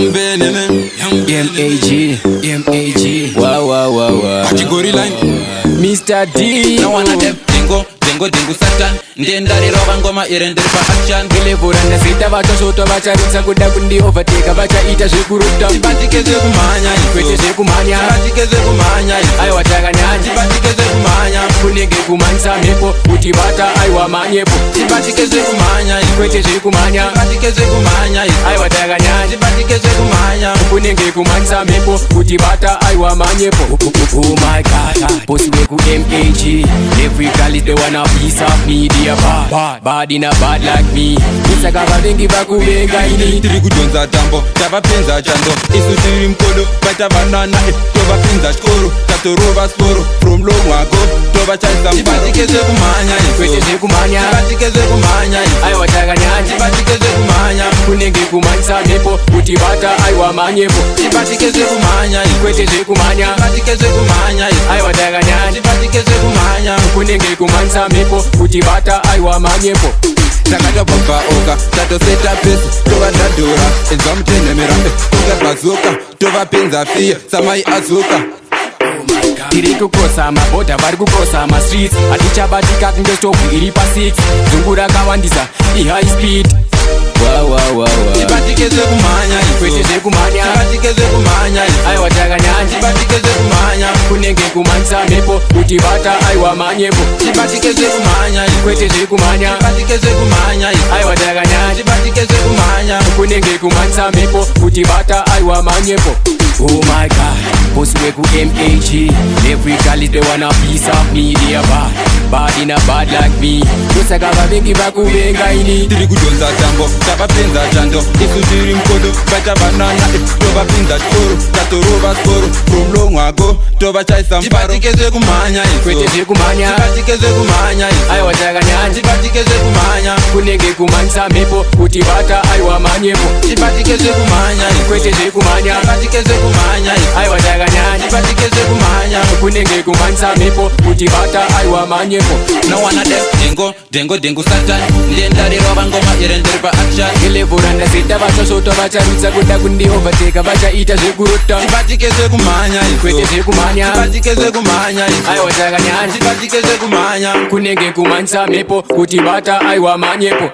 Young Benny, M.A.G. Wow. Category line. Mr. D. No one of them. Dingo Satan. Ndendari roba ngoma irenderi pa action. Ngelevura ndasita vachosoto vacharitsa kuda kundi overtake vachaita zvekuruta. Tibatikeze kumanya kwete zvekumhanya. Tibatikeze kumanya aiwa takanyanya. Tibatikeze kumanya kunenge kumanyisa mhepo kuti bata aiwa manyepo. Tibatikeze kumanya kwete zvekumhanya. Tibatikeze kumanya aiwa takanyanya. Tibatikeze kumanya kunenge kumanyisa mhepo kuti bata aiwa manyepo. Oh my god, boss weku M.A.G. Every girl is the wanna piece of me. They are bad in a bad like me. Isaka vavengi vakuvenga ini. Tiri kudonza tambo, tavapenza chando. Isu tiri mkodo, bata banana. Tovapinza shkoro, tatorova sporo. From long ago, tovachaisa mfaro. Tibatikeze kumanya kwete zvekumhanya. Tibatikeze kumanya aiwa takanyanya. Tibatikeze kumanya kunenge kumanyisa mhepo kuti bata aiwa manyepo. Tibatikeze kumanya kwete zvekumhanya. Tibatikeze kumanya aiwa takanyanya. Tibatikeze kumanya kunenge kumanyisa mhepo kuti bata aiwa manyepo. Takatobva oka, tatoseta pesi, tovadhadhura. Enzwa mutenemera, tokabhazuka, tovapinza fiye, samai azuka. Tiri kukosa mabhodha vari kukosa mastreets. Hatichabatika kunge stobhu iri pa6. Dzungu rakawandisa ihigh speed. Wow. Tibatikeze kumanya kwete zvekumhanya. Tibatikeze kumanya aiwa takanyanya. Tibatikeze kumanya kunenge kumanyisa mhepo kuti bata aiwa manyepo. Tibatikeze kumanya kwete zvekumhanya. Tibatikeze kumanya aiwa takanyanya. Tibatikeze kumanya kunenge kumanyisa mhepo kuti bata aiwa manyepo. Oh my god, boss weku M.A.G. Every girl is the wanna piece of me. They are bad in a bad like me. Dosaka vavengi vakuvenga ini. Tiri kudonza tambo, tavapenza chando. Isu tiri mkodo, bata banana. Tovapinza shkoro, tatorova sporo. From long ago, tovachaisa mfaro. Tibatikeze kumanya kwete zvekumhanya. Tibatikeze kumanya aiwa takanyanya. Tibatikeze kumanya kunenge kumanyisa mhepo kuti bata aiwa manyepo. Tibatikeze kumanya kwete zvekumhanya. Tibatikeze kumanya aiwa takanyanya. Tibatikeze kumanya kunenge kumanyisa mhepo kuti bata aiwa manyepo. No one of them. Dingo Satan. Ndendari roba ngoma irenderi pa action. Ngelevura ndasita vachosoto vacharitsa kuda kundi overtake vachaita zvekuruta. Tibatikeze kumanya kwete zvekumhanya. Tibatikeze kumanya aiwa takanyanya. Tibatikeze kumanya kunenge kumanyisa mhepo kuti bata aiwa manyepo.